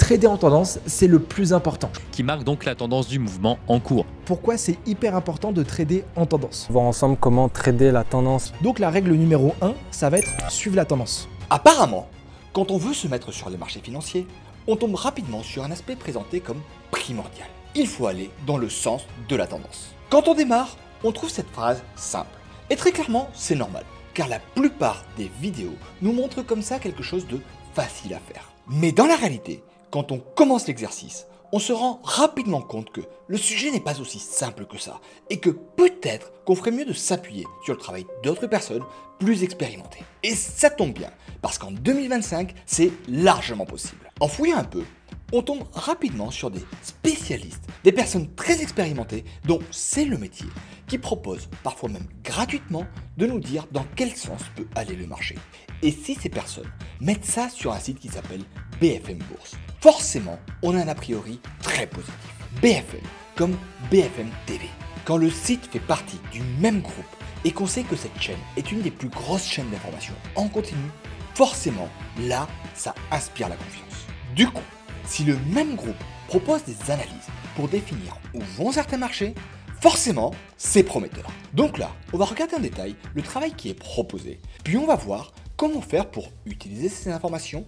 trader en tendance, c'est le plus important. Qui marque donc la tendance du mouvement en cours. Pourquoi c'est hyper important de trader en tendance? On va voir ensemble comment trader la tendance. Donc la règle numéro 1, ça va être suivre la tendance. Apparemment, quand on veut se mettre sur les marchés financiers, on tombe rapidement sur un aspect présenté comme primordial. Il faut aller dans le sens de la tendance. Quand on démarre, on trouve cette phrase simple. Et très clairement, c'est normal, car la plupart des vidéos nous montrent comme ça quelque chose de facile à faire. Mais dans la réalité, quand on commence l'exercice, on se rend rapidement compte que le sujet n'est pas aussi simple que ça, et que peut-être qu'on ferait mieux de s'appuyer sur le travail d'autres personnes plus expérimentées. Et ça tombe bien, parce qu'en 2025, c'est largement possible. En fouillant un peu, on tombe rapidement sur des spécialistes, des personnes très expérimentées dont c'est le métier, qui proposent, parfois même gratuitement, de nous dire dans quel sens peut aller le marché. Et si ces personnes mettent ça sur un site qui s'appelle BFM Bourse, forcément, on a un a priori très positif. BFM, comme BFM TV. Quand le site fait partie du même groupe et qu'on sait que cette chaîne est une des plus grosses chaînes d'information en continu, forcément, là, ça inspire la confiance. Du coup, si le même groupe propose des analyses pour définir où vont certains marchés, forcément, c'est prometteur. Donc là, on va regarder en détail le travail qui est proposé, puis on va voir comment faire pour utiliser ces informations,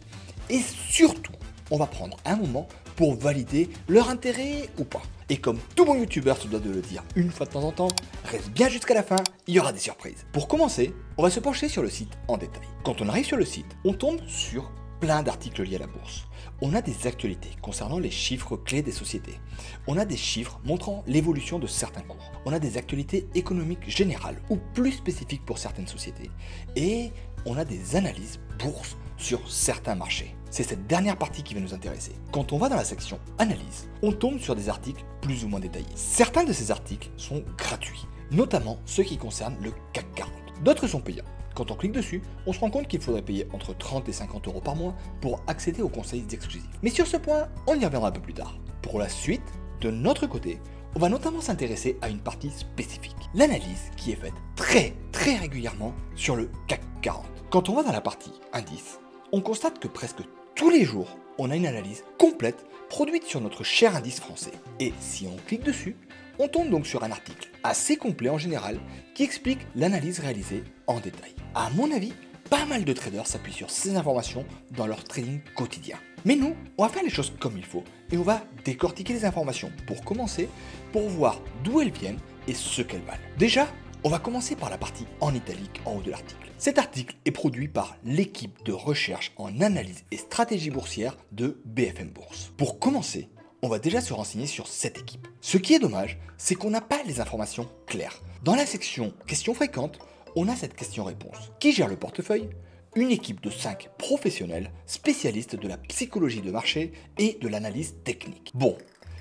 et surtout, on va prendre un moment pour valider leur intérêt ou pas. Et comme tout bon youtubeur se doit de le dire une fois de temps en temps, reste bien jusqu'à la fin, il y aura des surprises. Pour commencer, on va se pencher sur le site en détail. Quand on arrive sur le site, on tombe sur plein d'articles liés à la bourse. On a des actualités concernant les chiffres clés des sociétés. On a des chiffres montrant l'évolution de certains cours. On a des actualités économiques générales ou plus spécifiques pour certaines sociétés. Et on a des analyses bourse sur certains marchés. C'est cette dernière partie qui va nous intéresser. Quand on va dans la section analyse, on tombe sur des articles plus ou moins détaillés. Certains de ces articles sont gratuits, notamment ceux qui concernent le CAC 40. D'autres sont payants. Quand on clique dessus, on se rend compte qu'il faudrait payer entre 30 et 50 euros par mois pour accéder aux conseils exclusifs. Mais sur ce point, on y reviendra un peu plus tard. Pour la suite, de notre côté, on va notamment s'intéresser à une partie spécifique, l'analyse qui est faite très régulièrement sur le CAC 40. Quand on va dans la partie indice, on constate que presque tous les jours, on a une analyse complète produite sur notre cher indice français. Et si on clique dessus, on tombe donc sur un article assez complet en général qui explique l'analyse réalisée en détail. À mon avis, pas mal de traders s'appuient sur ces informations dans leur trading quotidien. Mais nous, on va faire les choses comme il faut et on va décortiquer les informations pour commencer, pour voir d'où elles viennent et ce qu'elles valent. Déjà, on va commencer par la partie en italique en haut de l'article. Cet article est produit par l'équipe de recherche en analyse et stratégie boursière de BFM Bourse. Pour commencer, on va déjà se renseigner sur cette équipe. Ce qui est dommage, c'est qu'on n'a pas les informations claires. Dans la section questions fréquentes, on a cette question-réponse. Qui gère le portefeuille? Une équipe de 5 professionnels spécialistes de la psychologie de marché et de l'analyse technique. Bon,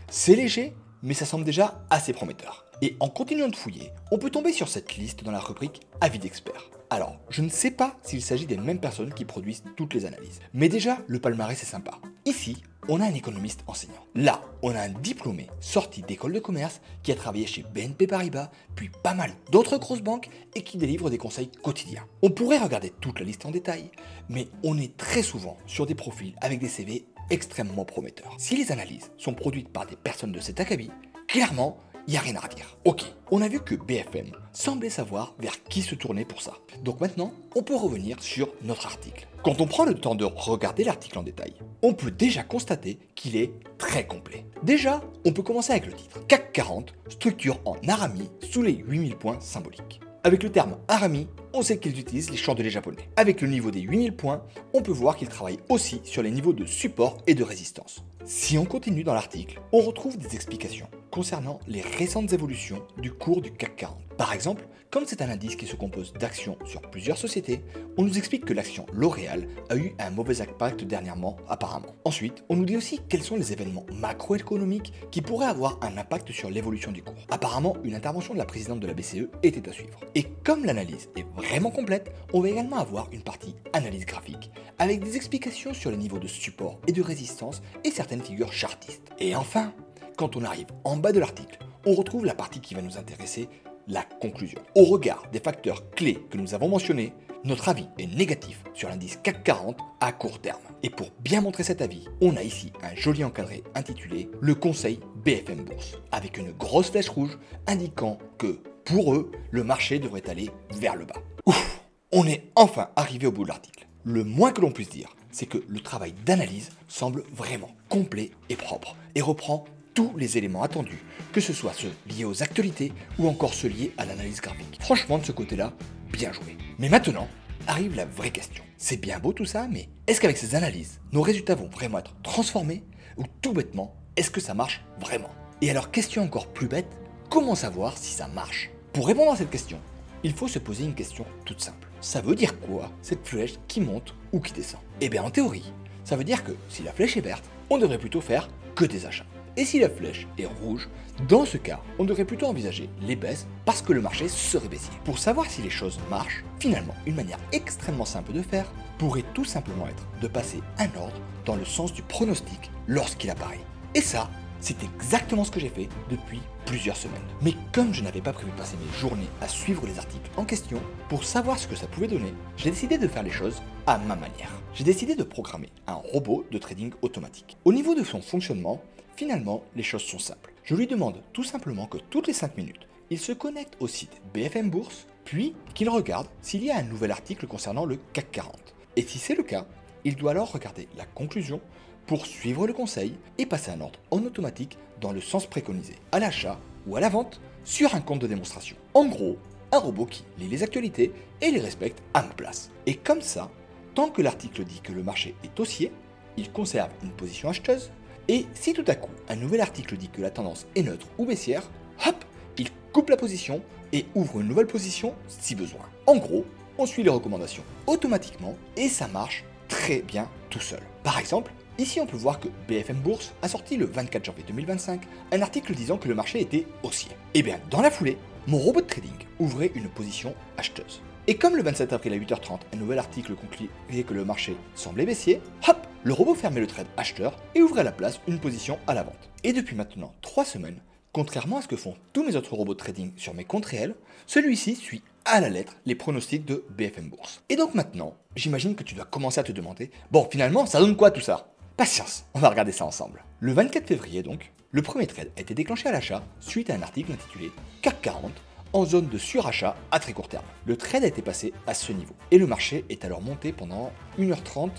c'est léger, mais ça semble déjà assez prometteur. Et en continuant de fouiller, on peut tomber sur cette liste dans la rubrique Avis d'experts. Alors, je ne sais pas s'il s'agit des mêmes personnes qui produisent toutes les analyses. Mais déjà, le palmarès est sympa. Ici, on a un économiste enseignant. Là, on a un diplômé sorti d'école de commerce qui a travaillé chez BNP Paribas, puis pas mal d'autres grosses banques et qui délivre des conseils quotidiens. On pourrait regarder toute la liste en détail, mais on est très souvent sur des profils avec des CV extrêmement prometteurs. Si les analyses sont produites par des personnes de cet acabit, clairement, il n'y a rien à redire. Ok, on a vu que BFM semblait savoir vers qui se tourner pour ça. Donc maintenant, on peut revenir sur notre article. Quand on prend le temps de regarder l'article en détail, on peut déjà constater qu'il est très complet. Déjà, on peut commencer avec le titre. CAC 40, structure en Arami sous les 8000 points symboliques. Avec le terme Arami, on sait qu'ils utilisent les chandeliers japonais. Avec le niveau des 8000 points, on peut voir qu'ils travaillent aussi sur les niveaux de support et de résistance. Si on continue dans l'article, on retrouve des explications concernant les récentes évolutions du cours du CAC 40. Par exemple, comme c'est un indice qui se compose d'actions sur plusieurs sociétés, on nous explique que l'action L'Oréal a eu un mauvais impact dernièrement apparemment. Ensuite, on nous dit aussi quels sont les événements macroéconomiques qui pourraient avoir un impact sur l'évolution du cours. Apparemment, une intervention de la présidente de la BCE était à suivre. Et comme l'analyse est vraiment complète, on va également avoir une partie analyse graphique, avec des explications sur les niveaux de support et de résistance et certaines figures chartistes. Et enfin, quand on arrive en bas de l'article, on retrouve la partie qui va nous intéresser, la conclusion. Au regard des facteurs clés que nous avons mentionnés, notre avis est négatif sur l'indice CAC 40 à court terme. Et pour bien montrer cet avis, on a ici un joli encadré intitulé « Le conseil BFM Bourse » avec une grosse flèche rouge indiquant que, pour eux, le marché devrait aller vers le bas. Ouf, on est enfin arrivé au bout de l'article. Le moins que l'on puisse dire, c'est que le travail d'analyse semble vraiment complet et propre et reprend tous les éléments attendus, que ce soit ceux liés aux actualités ou encore ceux liés à l'analyse graphique. Franchement, de ce côté-là, bien joué. Mais maintenant, arrive la vraie question. C'est bien beau tout ça, mais est-ce qu'avec ces analyses, nos résultats vont vraiment être transformés ou tout bêtement, est-ce que ça marche vraiment? Et alors, question encore plus bête, comment savoir si ça marche? Pour répondre à cette question, il faut se poser une question toute simple. Ça veut dire quoi cette flèche qui monte ou qui descend? Eh bien en théorie, ça veut dire que si la flèche est verte, on devrait plutôt faire que des achats. Et si la flèche est rouge, dans ce cas, on devrait plutôt envisager les baisses parce que le marché serait baissier. Pour savoir si les choses marchent, finalement, une manière extrêmement simple de faire pourrait tout simplement être de passer un ordre dans le sens du pronostic lorsqu'il apparaît. Et ça, c'est exactement ce que j'ai fait depuis plusieurs semaines. Mais comme je n'avais pas prévu de passer mes journées à suivre les articles en question, pour savoir ce que ça pouvait donner, j'ai décidé de faire les choses à ma manière. J'ai décidé de programmer un robot de trading automatique. Au niveau de son fonctionnement, finalement, les choses sont simples. Je lui demande tout simplement que toutes les 5 minutes, il se connecte au site BFM Bourse, puis qu'il regarde s'il y a un nouvel article concernant le CAC 40. Et si c'est le cas, il doit alors regarder la conclusion pour suivre le conseil et passer un ordre en automatique dans le sens préconisé, à l'achat ou à la vente sur un compte de démonstration. En gros, un robot qui lit les actualités et les respecte à ma place. Et comme ça, tant que l'article dit que le marché est haussier, il conserve une position acheteuse, et si tout à coup un nouvel article dit que la tendance est neutre ou baissière, hop, il coupe la position et ouvre une nouvelle position si besoin. En gros, on suit les recommandations automatiquement et ça marche très bien tout seul. Par exemple, ici on peut voir que BFM Bourse a sorti le 24 janvier 2025 un article disant que le marché était haussier. Et bien dans la foulée, mon robot de trading ouvrait une position acheteuse. Et comme le 27 avril à 8h30, un nouvel article concluait que le marché semblait baissier, hop, le robot fermait le trade acheteur et ouvrait à la place une position à la vente. Et depuis maintenant 3 semaines, contrairement à ce que font tous mes autres robots de trading sur mes comptes réels, celui-ci suit à la lettre les pronostics de BFM Bourse. Et donc maintenant, j'imagine que tu dois commencer à te demander, bon finalement ça donne quoi tout ça? Patience, on va regarder ça ensemble. Le 24 février donc, le premier trade a été déclenché à l'achat suite à un article intitulé CAC 40 en zone de surachat à très court terme. Le trade a été passé à ce niveau et le marché est alors monté pendant 1h30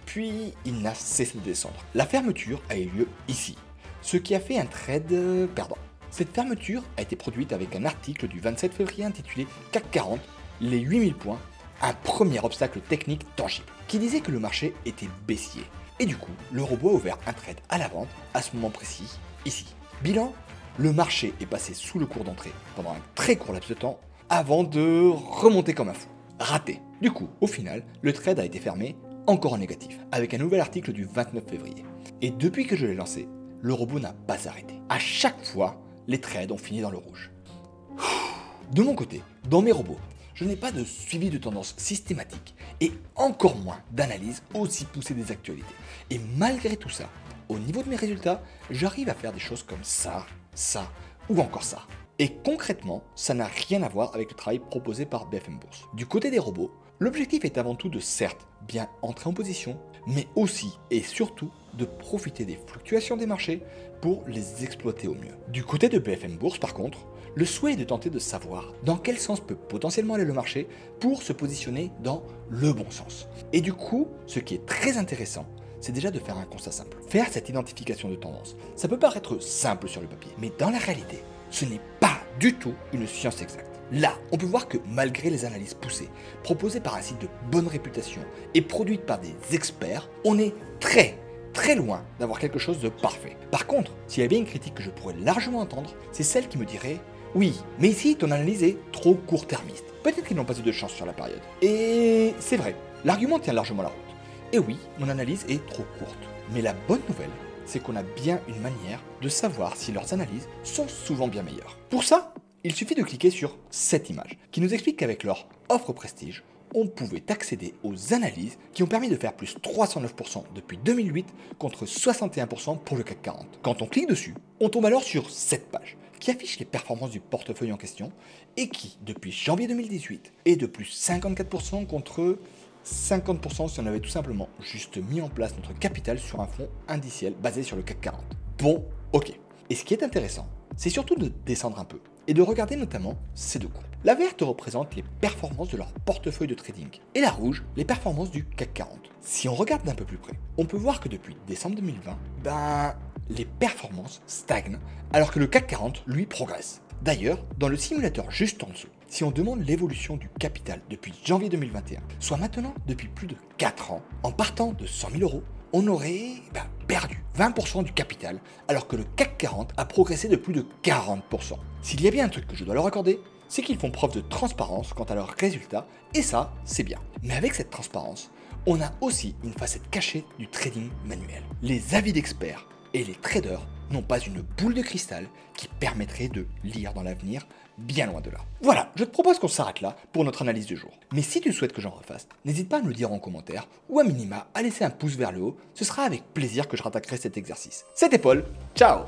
puis il n'a cessé de descendre. La fermeture a eu lieu ici, ce qui a fait un trade perdant. Cette fermeture a été produite avec un article du 27 février intitulé CAC 40, les 8000 points, un premier obstacle technique tangible, qui disait que le marché était baissier. Et du coup, le robot a ouvert un trade à la vente à ce moment précis, ici. Bilan, le marché est passé sous le cours d'entrée pendant un très court laps de temps avant de remonter comme un fou. Raté. Du coup, au final, le trade a été fermé encore en négatif, avec un nouvel article du 29 février. Et depuis que je l'ai lancé, le robot n'a pas arrêté. À chaque fois, les trades ont fini dans le rouge. De mon côté, dans mes robots, je n'ai pas de suivi de tendance systématique et encore moins d'analyse aussi poussée des actualités. Et malgré tout ça, au niveau de mes résultats, j'arrive à faire des choses comme ça ou encore ça. Et concrètement, ça n'a rien à voir avec le travail proposé par BFM Bourse. Du côté des robots, l'objectif est avant tout de certes bien entrer en position, mais aussi et surtout de profiter des fluctuations des marchés pour les exploiter au mieux. Du côté de BFM Bourse par contre, le souhait est de tenter de savoir dans quel sens peut potentiellement aller le marché pour se positionner dans le bon sens. Et du coup, ce qui est très intéressant, c'est déjà de faire un constat simple. Faire cette identification de tendance, ça peut paraître simple sur le papier, mais dans la réalité, ce n'est pas du tout une science exacte. Là, on peut voir que malgré les analyses poussées, proposées par un site de bonne réputation et produites par des experts, on est très loin d'avoir quelque chose de parfait. Par contre, s'il y a bien une critique que je pourrais largement entendre, c'est celle qui me dirait « Oui, mais ici ton analyse est trop court-termiste. Peut-être qu'ils n'ont pas eu de chance sur la période. » Et c'est vrai, l'argument tient largement la route. Et oui, mon analyse est trop courte. Mais la bonne nouvelle, c'est qu'on a bien une manière de savoir si leurs analyses sont souvent bien meilleures. Pour ça, il suffit de cliquer sur cette image, qui nous explique qu'avec leur offre prestige, on pouvait accéder aux analyses qui ont permis de faire plus 309% depuis 2008 contre 61% pour le CAC 40. Quand on clique dessus, on tombe alors sur cette page, qui affiche les performances du portefeuille en question et qui, depuis janvier 2018, est de plus 54% contre 50% si on avait tout simplement juste mis en place notre capital sur un fonds indiciel basé sur le CAC 40. Bon, ok. Et ce qui est intéressant, c'est surtout de descendre un peu et de regarder notamment ces deux courbes. La verte représente les performances de leur portefeuille de trading et la rouge, les performances du CAC 40. Si on regarde d'un peu plus près, on peut voir que depuis décembre 2020, les performances stagnent alors que le CAC 40, lui, progresse. D'ailleurs, dans le simulateur juste en dessous, si on demande l'évolution du capital depuis janvier 2021, soit maintenant depuis plus de 4 ans, en partant de 100 000 euros, on aurait perdu 20% du capital, alors que le CAC 40 a progressé de plus de 40%. S'il y a bien un truc que je dois leur accorder, c'est qu'ils font preuve de transparence quant à leurs résultats, et ça, c'est bien. Mais avec cette transparence, on a aussi une facette cachée du trading manuel. Les avis d'experts et les traders n'ont pas une boule de cristal qui permettrait de lire dans l'avenir, bien loin de là. Voilà, je te propose qu'on s'arrête là pour notre analyse du jour. Mais si tu souhaites que j'en refasse, n'hésite pas à me le dire en commentaire ou à minima à laisser un pouce vers le haut, ce sera avec plaisir que je rattaquerai cet exercice. C'était Paul, ciao!